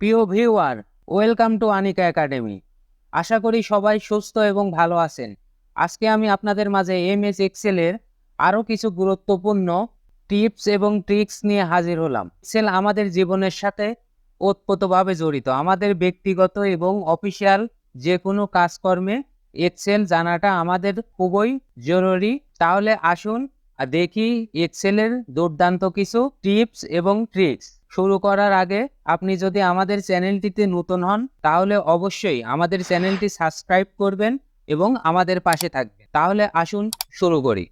প্রিয় viewer, welcome to Anika academy. আশা করি সবাই সুস্থ এবং ভালো আছেন। আজকে আমি আপনাদের মাঝে এমএস এক্সেলের আরও কিছু গুরুত্বপূর্ণ টিপস এবং ট্রিক্স নিয়ে হাজির হলাম। এক্সেল আমাদের জীবনের সাথে ওতপ্রোতভাবে জড়িত। আমাদের ব্যক্তিগত এবং অফিসিয়াল যে কোনো কাজকর্মে এক্সেল জানাটা আমাদের খুবই জরুরি। তাহলে আসুন দেখি এক্সেলের দুর্দান্ত কিছু টিপস এবং ট্রিক্স। শুরু করার আগে আপনি যদি আমাদের চ্যানেলটিতে নতুন হন তাহলে অবশ্যই আমাদের চ্যানেলটি সাবস্ক্রাইব করবেন এবং আমাদের পাশে থাকবেন। তাহলে আসুন শুরু করি।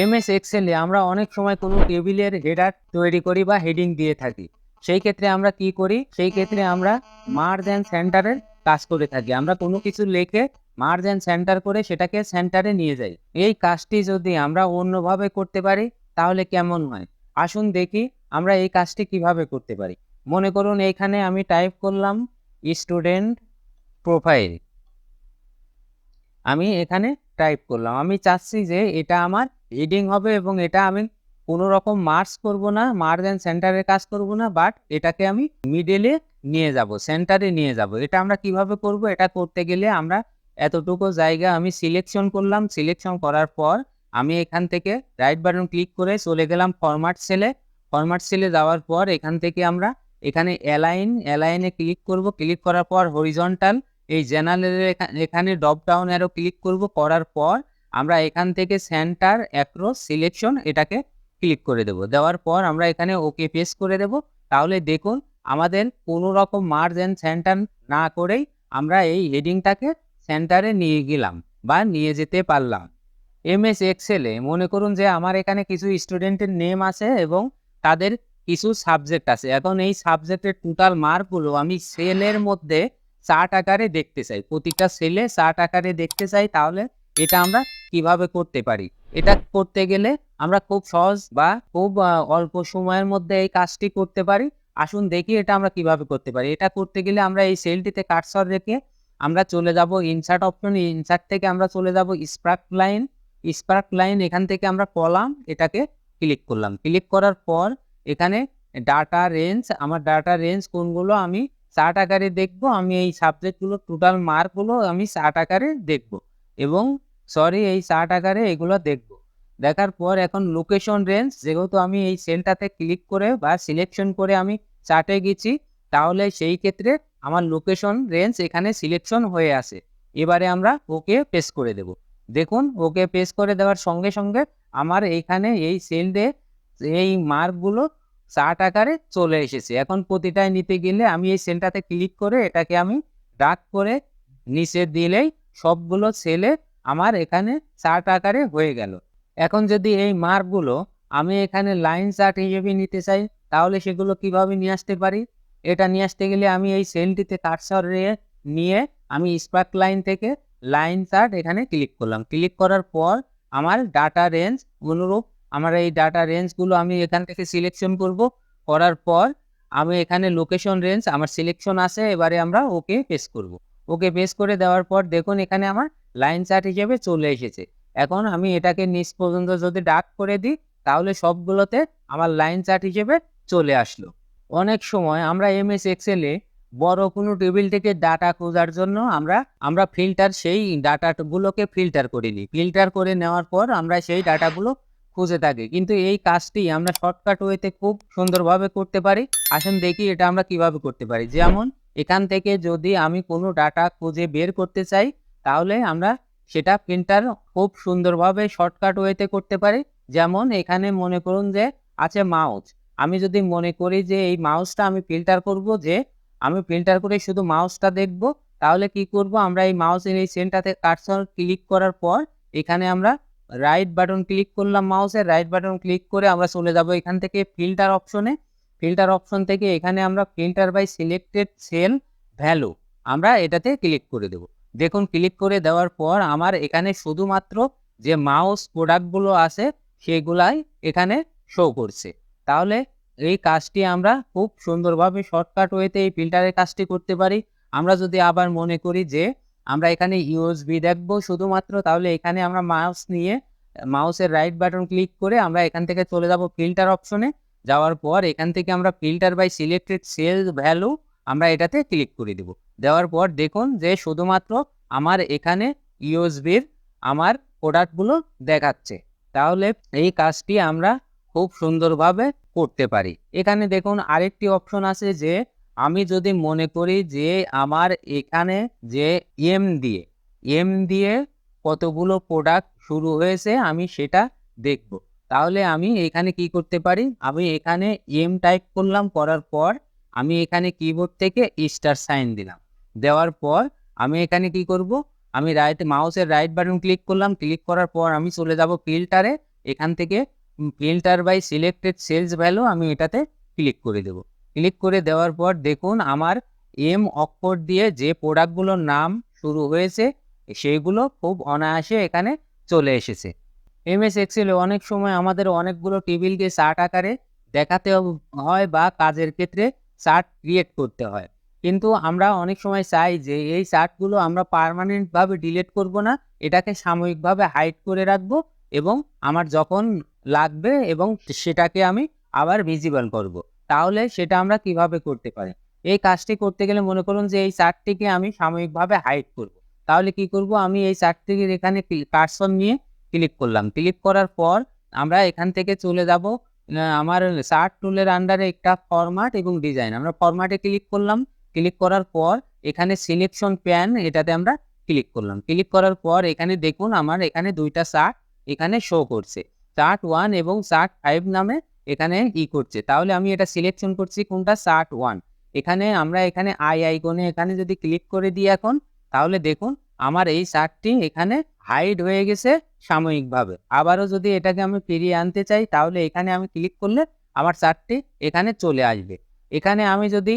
এমএস এক্সেলে আমরা অনেক সময় কোনো টেবিলের হেডার তৈরি করি বা হেডিং দিয়ে থাকি। সেই ক্ষেত্রে আমরা কি করি? সেই ক্ষেত্রে আমরা মার্জ অ্যান্ড সেন্টারের কাজ করে থাকি। আমরা কোনো কিছু লিখে মার্জ অ্যান্ড সেন্টার করে সেটাকে সেন্টারে নিয়ে যাই। এই কাজটি যদি আমরা অন্যভাবে করতে পারি তাহলে কেমন হয়? আসুন দেখি আমরা এই কাজটি কিভাবে করতে পারি। মনে করুন এইখানে আমি টাইপ করলাম স্টুডেন্ট প্রোফাইল। আমি এখানে টাইপ করলাম। আমি চাচ্ছি যে এটা আমার হেডিং হবে এবং এটা আমি কোনো রকম মার্জ করব না, মার্জ অ্যান্ড সেন্টারের কাজ করব না, বাট এটাকে আমি মিডলে নিয়ে যাব, সেন্টারে নিয়ে যাব। এটা আমরা কিভাবে করব? এটা করতে গেলে আমরা এতটুকু জায়গা আমি সিলেকশন করলাম। সিলেকশন করার পর আমি এখান থেকে রাইট বাটন ক্লিক করে চলে গেলাম ফরম্যাট সেলে। ফরম্যাট সেলে যাওয়ার পর এখান থেকে আমরা এখানে অ্যালাইনে ক্লিক করব। ক্লিক করার পর হরিজন্টাল এই জেনারেলের এখানে ড্রপ ডাউন অ্যারো ক্লিক করব। করার পর আমরা এখান থেকে সেন্টার অ্যাক্রস সিলেকশন এটাকে ক্লিক করে দেব। দেওয়ার পর আমরা এখানে ওকে পেস্ট করে দেব। তাহলে দেখুন আমাদের কোনো রকম মার্জ অ্যান্ড সেন্টার না করেই আমরা এই হেডিংটাকে সেন্টারে নিয়ে গেলাম বা নিয়ে যেতে পারলাম। এমএস এক্সেলে মনে করুন যে আমার এখানে কিছু স্টুডেন্টের নেম আছে এবং তাদের কিছু সাবজেক্ট আছে। এখন এই সাবজেক্টের টোটাল মার্কগুলো আমি সেলের মধ্যে চার্ট আকারে দেখতে চাই। প্রতিটা সেলে চার্ট আকারে দেখতে চাই। তাহলে এটা আমরা কিভাবে করতে পারি? এটা করতে গেলে আমরা খুব সহজ বা খুব অল্প সময়ের মধ্যে এই কাজটি করতে পারি। আসুন দেখি এটা আমরা কিভাবে করতে পারি। এটা করতে গেলে আমরা এই সেলটিতে কার্সর রেখে আমরা চলে যাব ইনসার্ট অপশনে। ইনসার্ট থেকে আমরা চলে যাব স্পার্ক লাইন এখান থেকে আমরা কলাম এটাকে ক্লিক করলাম। ক্লিক করার পর এখানে ডাটা রেঞ্জ, আমার ডাটা রেঞ্জ কোনগুলো আমি চার্ট আকারে দেখব। আমি এই সাবজেক্টগুলো টোটাল মার্কগুলো আমি চার্ট আকারে দেখব এবং এই চার্ট আকারে এগুলো দেখব। দেখার পর এখন লোকেশন রেঞ্জ, যেহেতু আমি এই সেলটাতে ক্লিক করে বা সিলেকশন করে আমি চার্টে গেছি, তাহলে সেই ক্ষেত্রে আমার লোকেশন রেঞ্জ এখানে সিলেকশন হয়ে আছে। এবারে আমরা ওকে পেস্ট করে দেব। দেখুন ওকে পেস্ট করে দেওয়ার সঙ্গে সঙ্গে আমার এইখানে এই সেলে এই মার্কগুলো চার্ট আকারে চলে এসেছে। এখন প্রতিটায় নিতে গেলে আমি এই সেলটাতে ক্লিক করে এটাকে আমি ড্র্যাগ করে নিচে দিলেই সবগুলো সেলে আমার এখানে চার্ট আকারে হয়ে গেল। এখন যদি এই মার্কগুলো আমি এখানে লাইন চার্ট হিসেবে নিতে চাই তাহলে সেগুলো কিভাবে নিয়ে আসতে পারি? এটা নিয়ে আসতে গেলে আমি এই সেলটিতে কার্সর নিয়ে আমি স্পার্ক লাইন থেকে লাইন চার্ট এখানে ক্লিক করলাম। ক্লিক করার পর আমার ডাটা রেঞ্জ অনুরূপ আমার এই ডাটা রেঞ্জগুলো আমি এখান থেকে সিলেকশন করব। করার পর আমি এখানে লোকেশন রেঞ্জ আমার সিলেকশন আছে। এবারে আমরা ওকে পেস্ট করব। ওকে পেস্ট করে দেওয়ার পর দেখুন এখানে আমার লাইন চার্ট হিসেবে চলে এসেছে। এখন আমি এটাকে নিচ পর্যন্ত যদি ডাক করে দিই তাহলে সবগুলোতে আমার লাইন চার্ট হিসেবে চলে আসলো। অনেক সময় আমরা এমএস এক্সেলে বড় কোনো টেবিল থেকে ডাটা খোঁজার জন্য আমরা সেই ডাটাগুলোকে ফিল্টার করে নিই। ফিল্টার করে নেওয়ার পর আমরা সেই ডাটাগুলো খুঁজে থাকি, কিন্তু এই কাজটি আমরা শর্টকাট ওয়েতে খুব সুন্দরভাবে করতে পারি। আসুন দেখি এটা আমরা কিভাবে করতে পারি। যেমন এখান থেকে যদি আমি কোনো ডাটা খুঁজে বের করতে চাই তাহলে আমরা সেটা ফিল্টার খুব সুন্দরভাবে শর্টকাট ওয়েতে করতে পারি। যেমন এখানে মনে করুন যে আছে মাউস। আমি যদি মনে করি যে এই মাউসটা আমি ফিল্টার করব, যে আমি ফিল্টার করে শুধু মাউসটা দেখব, তাহলে কি করব? আমরা এই মাউসের এই সেলটাতে কার্সর ক্লিক করার পর এখানে আমরা রাইট বাটন ক্লিক করলাম। মাউসের রাইট বাটন ক্লিক করে আমরা চলে যাব এখান থেকে ফিল্টার অপশনে। ফিল্টার অপশন থেকে এখানে আমরা filter by selected cell value আমরা এটাতে ক্লিক করে দেব। দেখুন ক্লিক করে দেওয়ার পর আমার এখানে শুধুমাত্র যে মাউস প্রোডাক্টগুলো আছে সেগুলাই এখানে শো করছে। তাহলে এই কাজটি আমরা খুব সুন্দরভাবে শর্টকাট ওয়েতে এই ফিল্টারের কাজটি করতে পারি। আমরা যদি আবার মনে করি যে আমরা এখানে ইউএসবি দেখব শুধুমাত্র, তাহলে এখানে আমরা মাউস নিয়ে মাউসের রাইট বাটন ক্লিক করে আমরা এখান থেকে চলে যাব ফিল্টার অপশনে। যাওয়ার পর এখান থেকে আমরা filter by selected cell value আমরা এটাতে ক্লিক করে দেব। দেওয়ার পর দেখুন যে শুধুমাত্র আমার এখানে ইউএসবির আমার প্রোডাক্টগুলো দেখাচ্ছে। তাহলে এই কাজটি আমরা খুব সুন্দরভাবে করতে পারি। এখানে দেখুন আরেকটি অপশন আছে যে আমি যদি মনে করি যে আমার এখানে যে এম দিয়ে কতগুলো প্রোডাক্ট শুরু হয়েছে আমি সেটা দেখব। তাহলে আমি এখানে কি করতে পারি, আমি এখানে এম টাইপ করলাম, করার পর আমি এখানে কিবোর্ড থেকে স্টার সাইন দিলাম। দেওয়ার পর আমি এখানে কি করব, আমি মাউসের রাইট বাটন ক্লিক করলাম। ক্লিক করার পর আমি চলে যাব ফিল্টারে। এখান থেকে filter by selected cells value আমি এটাতে ক্লিক করে দেব। ক্লিক করে দেওয়ার পর দেখুন আমার এম অক্ষর দিয়ে যে প্রোডাক্টগুলোর নাম শুরু হয়েছে সেইগুলো খুব অনায়াসে এখানে চলে এসেছে। এমএস এক্সেলে অনেক সময় আমাদের অনেকগুলো টেবিলকে চার্ট আকারে দেখাতে হয় বা কাজের ক্ষেত্রে চার্ট ক্রিয়েট করতে হয়। কিন্তু আমরা অনেক সময় চাই যে এই চার্টগুলো আমরা পার্মানেন্টভাবে ডিলিট করব না, এটাকে সাময়িকভাবে হাইড করে রাখবো এবং আমার যখন লাগবে এবং সেটাকে আমি আবার ভিজিবল করব। তাহলে সেটা আমরা কিভাবে করতে পারি? এই কাজটি করতে গেলে মনে করুন যে এই চার্টটিকে আমি সাময়িকভাবে হাইড করব। তাহলে কি করব, আমি এই চার্টটির এখানে কার্সর নিয়ে ক্লিক করলাম। ক্লিক করার পর আমরা এখান থেকে চলে যাব আমার চার্ট টুলের আন্ডারে একটা ফরম্যাট এবং ডিজাইন। আমরা ফরম্যাটে ক্লিক করলাম। ক্লিক করার পর এখানে সিলেকশন প্যান এটাতে আমরা ক্লিক করলাম। ক্লিক করার পর এখানে দেখুন আমার এখানে দুইটা চার্ট এখানে শো করছে, চার্ট 1 এবং চার্ট 5 নামে এখানে করছে। তাহলে আমি এটা সিলেকশন করছি কোনটা, চার্ট 1। এখানে আমরা এখানে আইকনে এখানে যদি ক্লিক করে দিই এখন, তাহলে দেখুন আমার এই চার্টটি এখানে হাইড হয়ে গেছে সাময়িকভাবে। আবারও যদি এটাকে আমি ফিরিয়ে আনতে চাই তাহলে এখানে আমি ক্লিক করলে আমার চার্টটি এখানে চলে আসবে। এখানে আমি যদি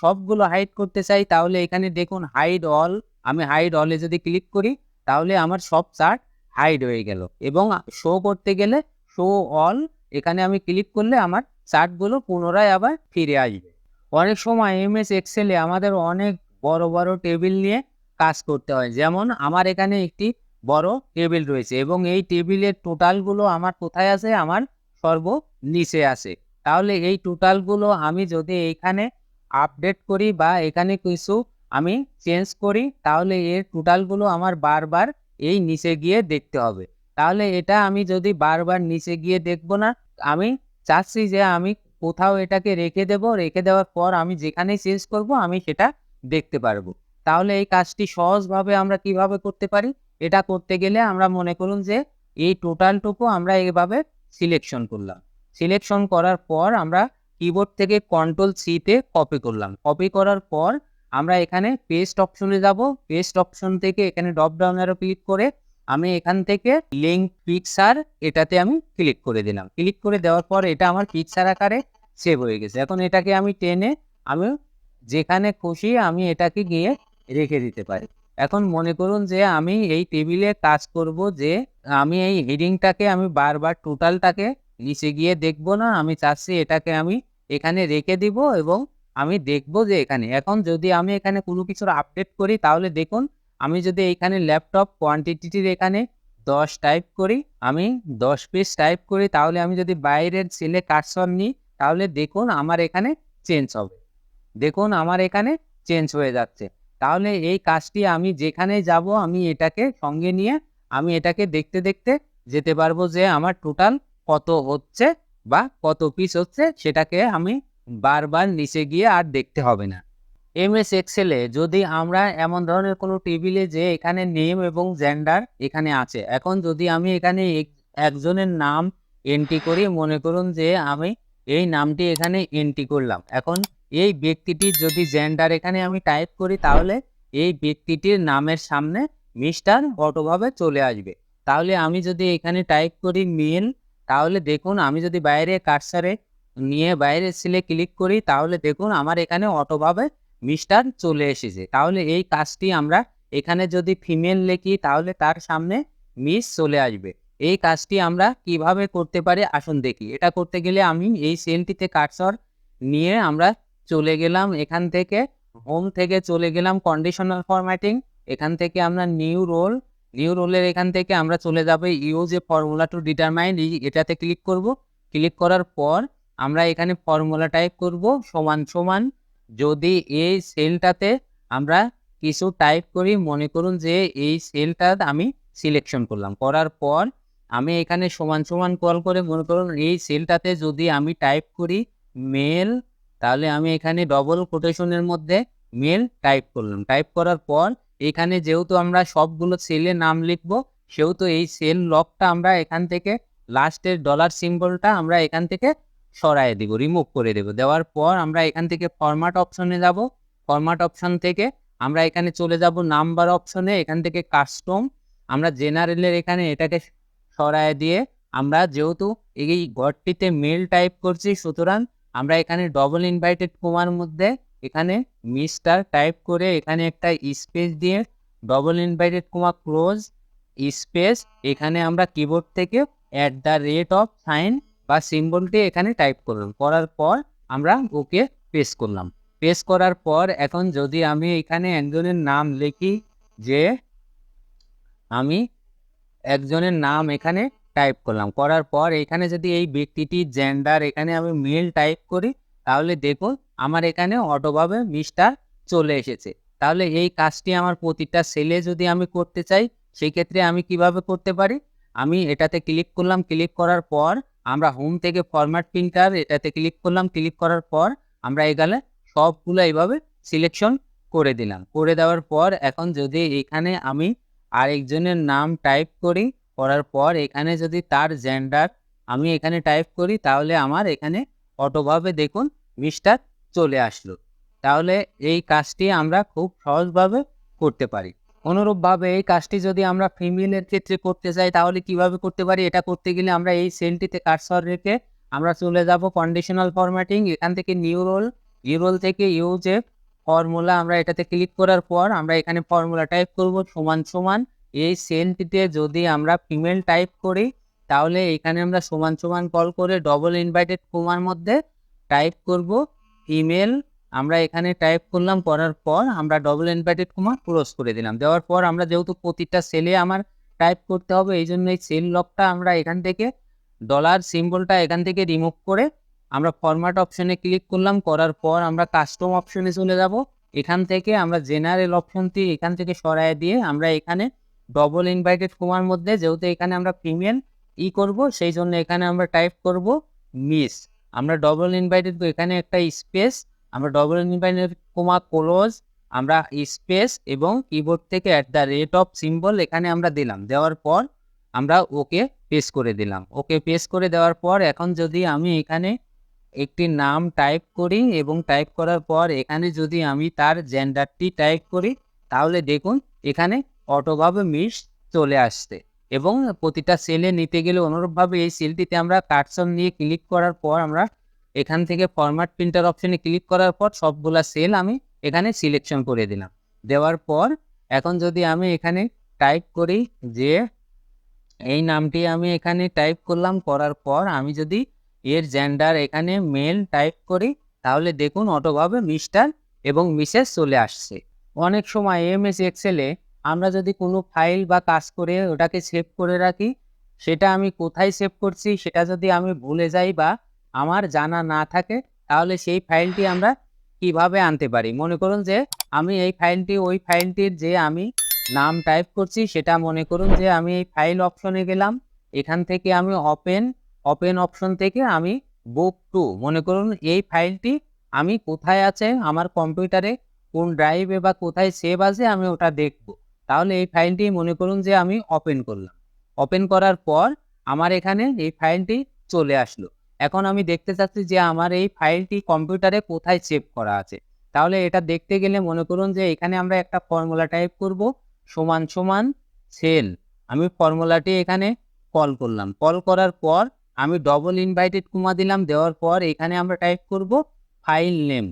সবগুলো হাইড করতে চাই তাহলে এখানে দেখুন হাইড অল, আমি হাইড অলে যদি ক্লিক করি তাহলে আমার সব চার্ট হাইড হয়ে গেল এবং শো করতে গেলে শো অল এখানে আমি ক্লিক করলে আমার চার্টগুলো পুনরায় আবার ফিরে আসবে। অনেক সময় এমএস এক্সেলে আমাদের অনেক বড় বড় টেবিল নিয়ে কাজ করতে হয়। যেমন আমার এখানে একটি বড় টেবিল রয়েছে এবং এই টেবিলের টোটালগুলো আমার কোথায় আছে, আমার সর্বনিচে আছে। তাহলে এই টোটালগুলো আমি যদি এইখানে আপডেট করি বা এখানে কিছু আমি চেঞ্জ করি তাহলে এর টোটালগুলো আমার বারবার এই নিচে গিয়ে দেখতে হবে। তাহলে এটা আমি যদি বারবার নিচে গিয়ে দেখব না, আমি চাচ্ছি যে আমি কোথাও এটাকে রেখে দেব, রেখে দেওয়ার পর আমি যেখানেই চেঞ্জ করব আমি সেটা দেখতে পারবো। তাহলে এই কাজটি সহজভাবে আমরা কিভাবে করতে পারি? এটা করতে গেলে আমরা মনে করুন যে এই টোটালটুকু আমরা এভাবে সিলেকশন করলাম। সিলেকশন করার পর আমরা কিবোর্ড থেকে কন্ট্রোল সি তে কপি করলাম। কপি করার পর আমরা এখানে পেস্ট অপশনে যাব। পেস্ট অপশন থেকে এখানে ড্রপ ডাউন অ্যারো ক্লিক করে আমি এখান থেকে লিঙ্ক পিকচার এটাতে আমি ক্লিক করে দিলাম। ক্লিক করে দেওয়ার পর এটা আমার পিকচার আকারে সেভ হয়ে গেছে। এখন এটাকে আমি টেনে আমি যেখানে খুশি আমি এটাকে গিয়ে রেখে দিতে পারি। এখন মনে করুন যে আমি এই টেবিলে কাজ করব যে আমি এই হেডিংটাকে আমি বারবার টোটালটাকে নিচে গিয়ে দেখব না, আমি চাচ্ছি এটাকে আমি এখানে রেখে দিব এবং আমি দেখব যে এখানে এখন যদি আমি এখানে কোনো কিছুর আপডেট করি তাহলে দেখুন আমি যদি এখানে ল্যাপটপ কোয়ান্টিটির এখানে 10 টাইপ করি, আমি 10 পিস টাইপ করি, তাহলে আমি যদি বাইরের সেলে কার্সর নিই তাহলে দেখুন আমার এখানে চেঞ্জ হবে। দেখুন আমার এখানে চেঞ্জ হয়ে যাচ্ছে। তাহলে এই কাজটি আমি যেখানে যাব আমি এটাকে সঙ্গে নিয়ে আমি এটাকে দেখতে দেখতে যেতে পারবো যে আমার টোটাল কত হচ্ছে বা কত পিস হচ্ছে, সেটাকে আমি বারবার নিচে গিয়ে আর দেখতে হবে না। এমএস এক্সেলে যদি আমরা এমন ধরনের কোনো টেবিলে যে এখানে নেম এবং জেন্ডার এখানে আছে, এখন যদি আমি এখানে একজনের নাম এন্ট্রি করি, মনে করুন যে আমি এই নামটি এখানে এন্ট্রি করলাম। এখন এই ব্যক্তিটির যদি জেন্ডার এখানে আমি টাইপ করি তাহলে এই ব্যক্তিটির নামের সামনে মিস্টার অটোভাবে চলে আসবে। তাহলে আমি যদি এখানে টাইপ করি মেল, তাহলে দেখুন আমি যদি বাইরে কার্সারে নিয়ে বাইরের সেলে ক্লিক করি তাহলে দেখুন আমার এখানে অটোভাবে মিস্টার চলে এসেছে। তাহলে এই কাজটি আমরা এখানে যদি ফিমেল লিখি তাহলে তার সামনে মিস চলে আসবে। এই কাজটি আমরা কিভাবে করতে পারি আসুন দেখি। এটা করতে গেলে আমি এই সেলটিতে কার্সর নিয়ে আমরা চলে গেলাম, এখান থেকে হোম থেকে চলে গেলাম কন্ডিশনাল ফরম্যাটিং, এখান থেকে আমরা নিউ রোলের এখান থেকে আমরা চলে যাব use a formula to determine, এটাতে ক্লিক করব। ক্লিক করার পর আমরা এখানে ফর্মুলা টাইপ করব সমান সমান যদি এই সেলটাতে আমরা কিছু টাইপ করি, মনে করুন যে এই সেলটা আমি সিলেকশন করলাম, করার পর আমি এখানে সমান সমান কল করে মনে করুন এই সেলটাতে যদি আমি টাইপ করি মেল, তাহলে আমি এখানে ডবল কোটেশনের মধ্যে মেল টাইপ করলাম। টাইপ করার পর এখানে যেহেতু আমরা সবগুলো সেলের নাম লিখবো, সেহেতু এই সেল লকটা আমরা এখান থেকে লাস্টের ডলার সিম্বলটা আমরা এখান থেকে সরায় দিব, রিমুভ করে দেব। দেওয়ার পর আমরা এখান থেকে ফরম্যাট অপশনে যাব। ফরম্যাট অপশন থেকে আমরা এখানে চলে যাব নাম্বার অপশনে, এখান থেকে কাস্টম আমরা জেনারেলের এখানে এটাকে সরায় দিয়ে আমরা যেহেতু এই ঘরটিতে মেল টাইপ করছি, সুতরাং আমরা এখানে ডবল ইনভাইটেড কমার মধ্যে এখানে মিস্টার টাইপ করে এখানে একটা স্পেস দিয়ে double inverted comma close space, এখানে আমরা কিবোর্ড থেকে @সাইন বা সিম্বলটি এখানে টাইপ করলাম। করার পর আমরা ওকে পেস্ট করলাম। পেস্ট করার পর এখন যদি আমি এখানে একজনের নাম লিখি, যে আমি একজনের নাম এখানে টাইপ করলাম, করার পর এখানে যদি এই ব্যক্তিটির জেন্ডার এখানে আমি মেল টাইপ করি, তাহলে দেখুন আমার এখানে অটোভাবে মিস্টার চলে এসেছে। তাহলে এই কাজটি আমার প্রতিটা সেলে যদি আমি করতে চাই, সেই ক্ষেত্রে আমি কিভাবে করতে পারি? আমি এটাতে ক্লিক করলাম, ক্লিক করার পর আমরা হোম থেকে ফরম্যাট প্রিন্টার এটাতে ক্লিক করলাম, ক্লিক করার পর আমরা এখানে সবগুলো এইভাবে সিলেকশন করে দিলাম। করে দেওয়ার পর এখন যদি এখানে আমি আরেকজনের নাম টাইপ করি, করার পর এখানে যদি তার জেন্ডার আমি এখানে টাইপ করি, তাহলে আমার এখানে অটোভাবে দেখুন মিস্টার চলে আসলো। তাহলে এই কাজটি আমরা খুব সহজভাবে করতে পারি। অনুরূপভাবে এই কাজটি যদি আমরা ফিমেলের ক্ষেত্রে করতে চাই, তাহলে কিভাবে করতে পারি? এটা করতে গেলে আমরা এই সেলটিতে কার্সর রেখে আমরা চলে যাব কন্ডিশনাল ফরম্যাটিং, এখান থেকে নিউ রোল থেকে ইউজ এ ফর্মুলা আমরা এটাতে ক্লিক করার পর আমরা এখানে ফর্মুলা টাইপ করব সমান সমান এই সেলটিতে যদি আমরা ফিমেল টাইপ করি, তাহলে এখানে আমরা সমান সমান কল করে ডবল ইনভাইটেড কমার মধ্যে টাইপ করব ফিমেল। আমরা এখানে টাইপ করলাম, করার পর আমরা ডবল ইনভার্টেড কমা ক্লোজ করে দিলাম। দেওয়ার পর আমরা যেহেতু প্রতিটা সেলে আমার টাইপ করতে হবে, এই জন্য এই সেল লকটা আমরা এখান থেকে ডলার সিম্বলটা এখান থেকে রিমুভ করে আমরা ফরম্যাট অপশনে ক্লিক করলাম। করার পর আমরা কাস্টম অপশনে চলে যাব। এখান থেকে আমরা জেনারেল অপশনটি এখান থেকে সরায় দিয়ে আমরা এখানে ডবল ইনভার্টেড কমার মধ্যে যেহেতু এখানে আমরা ফিমেল করব, সেই জন্য এখানে আমরা টাইপ করব মিস। আমরা ডবল ইনভার্টেড এখানে একটা স্পেস, আমরা ডবল ইনভার্টেড কমা ক্লোজ আমরা স্পেস এবং কিবোর্ড থেকে সিম্বল এখানে আমরা দিলাম। দেওয়ার পর আমরা ওকে পেস্ট করে দিলাম। ওকে পেস্ট করে দেওয়ার পর এখন যদি আমি এখানে একটি নাম টাইপ করি এবং টাইপ করার পর এখানে যদি আমি তার জেন্ডারটি টাইপ করি, তাহলে দেখুন এখানে অটোভাবে মিস চলে আসছে। এবং প্রতিটা সেলে নিতে গেলে অনুরূপভাবে এই সেলটিতে আমরা কার্সর নিয়ে ক্লিক করার পর আমরা এখান থেকে ফরম্যাট প্রিন্টার অপশনে ক্লিক করার পর সবগুলা সেল আমি এখানে সিলেকশন করে দিলাম। দেওয়ার পর এখন যদি আমি এখানে টাইপ করি যে এই নামটি আমি এখানে টাইপ করলাম, করার পর আমি যদি এর জেন্ডার এখানে মেল টাইপ করি, তাহলে দেখুন অটোভাবে মিস্টার এবং মিসেস চলে আসছে। অনেক সময় এমএস এক্সেলে আমরা যদি কোনো ফাইল বা কাজ করে ওটাকে সেভ করে রাখি, সেটা আমি কোথায় সেভ করছি সেটা যদি আমি ভুলে যাই বা আমার জানা না থাকে, তাহলে সেই ফাইলটি আমরা কিভাবে আনতে পারি? মনে করুন যে আমি এই ফাইলটি ওই ফাইলটির যে আমি নাম টাইপ করছি, সেটা মনে করুন যে আমি এই ফাইল অপশনে গেলাম, এখান থেকে আমি ওপেন অপশন থেকে আমি বুক টু, মনে করুন এই ফাইলটি আমি কোথায় আছে আমার কম্পিউটারে, কোন ড্রাইভে বা কোথায় সেভ আছে আমি ওটা দেখব। তাহলে এই ফাইলটি মনে করুন যে আমি ওপেন করলাম। ওপেন করার পর আমার এখানে এই ফাইলটি চলে আসলো। এখন আমি দেখতে চাচ্ছি যে আমার এই ফাইলটি কম্পিউটারে কোথায় সেভ করা আছে। তাহলে এটা দেখতে গেলে মনে করুন যে এখানে আমরা একটা ফর্মুলা টাইপ করব সমান সমান সেল। আমি ফর্মুলাটি এখানে কল করলাম। কল করার পর আমি ডবল ইনভাইটেড কমা দিলাম। দেওয়ার পর এখানে আমরা টাইপ করব ফাইল নেম,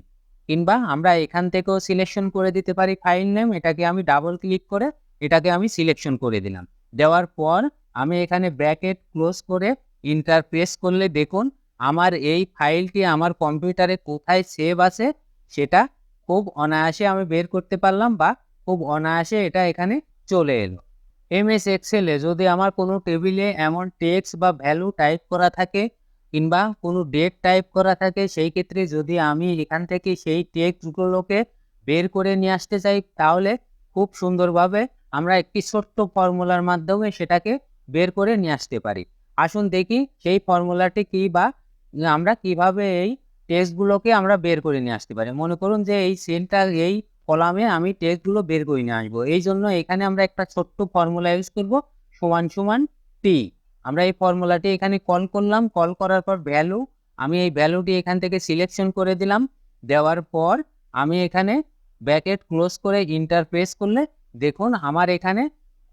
কিংবা আমরা এখান থেকেও সিলেকশন করে দিতে পারি ফাইল নেম। এটাকে আমি ডাবল ক্লিক করে এটাকে আমি সিলেকশন করে দিলাম। দেওয়ার পর আমি এখানে ব্র্যাকেট ক্লোজ করে ইন্টার প্রেস করলে দেখুন আমার এই ফাইলটি আমার কম্পিউটারে কোথায় সেভ আছে সেটা খুব অনায়াসে আমি বের করতে পারলাম বা খুব অনায়াসে এটা এখানে চলে এলো। এমএস এক্সেলে যদি আমার কোনো টেবিলে এমন টেক্সট বা ভ্যালু টাইপ করা থাকে কিংবা কোনো ডেট টাইপ করা থাকে, সেই ক্ষেত্রে যদি আমি এখান থেকে সেই টেক্সটগুলোকে বের করে নিয়ে আসতে চাই, তাহলে খুব সুন্দরভাবে আমরা একটি ছোট্ট ফর্মুলার মাধ্যমে সেটাকে বের করে নিয়ে আসতে পারি। আসুন দেখি সেই ফর্মুলাটি কী, বা আমরা কিভাবে এই টেক্সটগুলোকে আমরা বের করে নিয়ে আসতে পারি। মনে করুন যে এই সেলটা, এই কলামে আমি টেক্সটগুলো বের করে নিয়ে আসবো। এই জন্য এখানে আমরা একটা ছোট্ট ফর্মুলা ইউজ করব, সমান সমান টি। আমরা এই ফর্মুলাটি এখানে কল করলাম, কল করার পর ভ্যালু, আমি এই ভ্যালুটি এখান থেকে সিলেকশন করে দিলাম। দেওয়ার পর আমি এখানে ব্র্যাকেট ক্লোজ করে এন্টার প্রেস করলে দেখুন আমার এখানে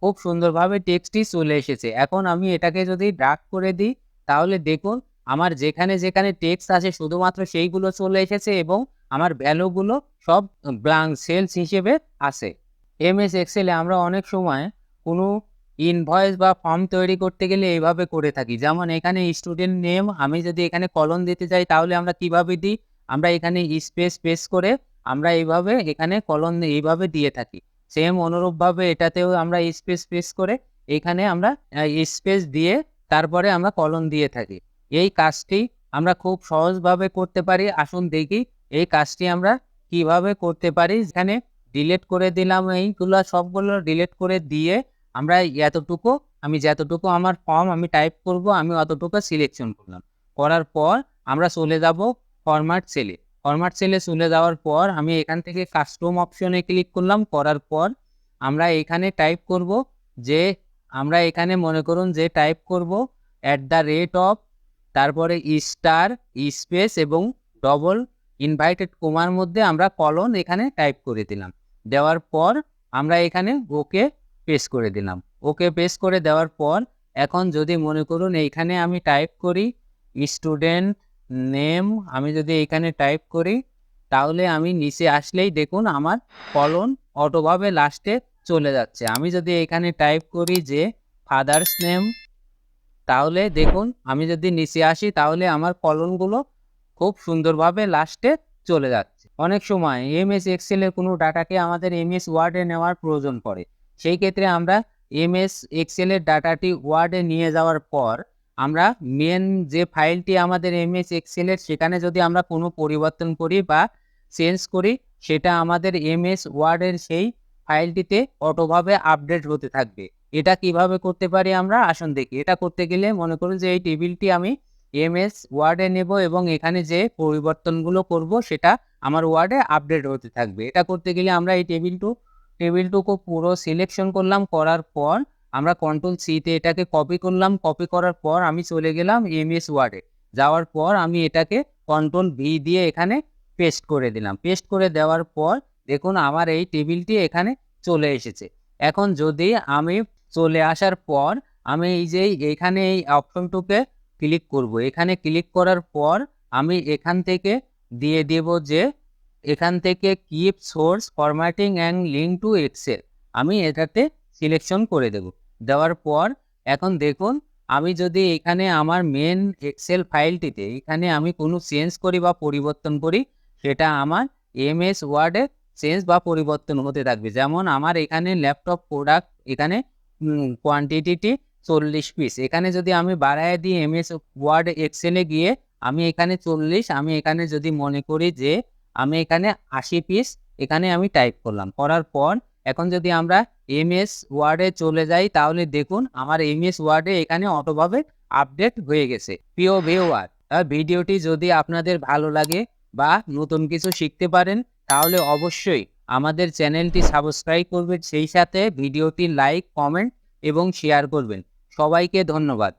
খুব সুন্দরভাবে টেক্সটটি চলে এসেছে। এখন আমি এটাকে যদি ড্র্যাগ করে দিই, তাহলে দেখুন আমার যেখানে যেখানে টেক্সট আছে শুধুমাত্র সেইগুলো চলে এসেছে এবং আমার ভ্যালুগুলো সব ব্ল্যাঙ্ক সেলস হিসেবে আছে। এমএস এক্সেলে আমরা অনেক সময় কোনো ইনভয়েস বা ফর্ম তৈরি করতে গেলে এইভাবে করে থাকি। যেমন এখানে স্টুডেন্ট নেম, আমি যদি এখানে কলন দিতে চাই তাহলে আমরা কিভাবে দিই? আমরা এখানে স্পেস করে আমরা এইভাবে এখানে কলন এইভাবে দিয়ে থাকি। সেম অনুরূপভাবে এটাতেও আমরা স্পেস করে এখানে আমরা স্পেস দিয়ে তারপরে আমরা কলন দিয়ে থাকি। এই কাজটি আমরা খুব সহজভাবে করতে পারি। আসুন দেখি এই কাজটি আমরা কিভাবে করতে পারি। এখানে ডিলিট করে দিলাম, এইগুলা সবগুলো ডিলিট করে দিয়ে আমরা এতটুকু, আমি যতটুকু আমার ফর্ম আমি টাইপ করব আমি অতটুকু সিলেকশন করলাম। করার পর আমরা চলে যাব ফরম্যাট সেলে। ফরম্যাট সেলে চলে যাওয়ার পর আমি এখান থেকে কাস্টম অপশনে ক্লিক করলাম। করার পর আমরা এখানে টাইপ করব যে, আমরা এখানে মনে করুন যে টাইপ করব @ তারপরে স্টার স্পেস এবং ডবল ইনভাইটেড কমার মধ্যে আমরা কলন এখানে টাইপ করে দিলাম। দেওয়ার পর আমরা এখানে ওকে পেস করে দিলাম। ওকে পেস করে দেওয়ার পর এখন যদি মনে করুন এইখানে আমি টাইপ করি স্টুডেন্ট নেম, আমি যদি এইখানে টাইপ করি তাহলে আমি নিচে আসলেই দেখুন আমার কলন অটোভাবে লাস্টে চলে যাচ্ছে। আমি যদি এখানে টাইপ করি যে ফাদার্স নেম, তাহলে দেখুন আমি যদি নিচে আসি তাহলে আমার কলনগুলো খুব সুন্দরভাবে লাস্টে চলে যাচ্ছে। অনেক সময় এমএস এক্সেলের কোনো ডাটাকে আমাদের এমএস ওয়ার্ডে নেওয়ার প্রয়োজন পড়ে। সেই ক্ষেত্রে আমরা এমএস এক্সেলের ডাটাটি ওয়ার্ডে নিয়ে যাওয়ার পর আমরা মেন যে ফাইলটি আমাদের এমএস এক্সেলের, সেখানে যদি আমরা কোনো পরিবর্তন করি বা চেঞ্জ করি, সেটা আমাদের এমএস ওয়ার্ডের সেই ফাইলটিতে অটোভাবে আপডেট হতে থাকবে। এটা কিভাবে করতে পারি আমরা? আসুন দেখি। এটা করতে গেলে মনে করুন যে এই টেবিলটি আমি এমএস ওয়ার্ডে নেব এবং এখানে যে পরিবর্তনগুলো করব সেটা আমার ওয়ার্ডে আপডেট হতে থাকবে। এটা করতে গেলে আমরা এই টেবিলটুকু পুরো সিলেকশন করলাম। করার পর আমরা কন্ট্রোল সি তে এটাকে কপি করলাম। কপি করার পর আমি চলে গেলাম এমএস ওয়ার্ডে। যাওয়ার পর আমি এটাকে কন্ট্রোল ভি দিয়ে এখানে পেস্ট করে দিলাম। পেস্ট করে দেওয়ার পর দেখুন আমার এই টেবিলটি এখানে চলে এসেছে। এখন যদি আমি চলে আসার পর আমি এই যে এখানে এই অপশনটুকে ক্লিক করব। এখানে ক্লিক করার পর আমি এখান থেকে দিয়ে দেব যে এখান থেকে keep source formatting and link to Excel, আমি এটাতে সিলেকশন করে দেব। দেওয়ার পর এখন দেখুন আমি যদি এখানে আমার মেন এক্সেল ফাইলটিতে এখানে আমি কোনো চেঞ্জ করি বা পরিবর্তন করি, সেটা আমার এমএস ওয়ার্ডে চেঞ্জ বা পরিবর্তন হতে থাকবে। যেমন আমার এখানে ল্যাপটপ প্রোডাক্ট এখানে কোয়ান্টিটিটি 40 পিস, এখানে যদি আমি বাড়ায় দিই এমএস ওয়ার্ড এক্সেলে গিয়ে আমি এখানে 40, আমি এখানে যদি মনে করি যে আমি এখানে 80 পিস এখানে আমি টাইপ করলাম। করার পর এখন যদি আমরা এমএস ওয়ার্ডে চলে যাই তাহলে দেখুন আমার এমএস ওয়ার্ডে এখানে অটোভাবে আপডেট হয়ে গেছে। প্রিয় ভিউয়ার, ভিডিওটি যদি আপনাদের ভালো লাগে বা নতুন কিছু শিখতে পারেন তাহলে অবশ্যই আমাদের চ্যানেলটি সাবস্ক্রাইব করবেন, সেই সাথে ভিডিওটি লাইক, কমেন্ট এবং শেয়ার করবেন। সবাইকে ধন্যবাদ।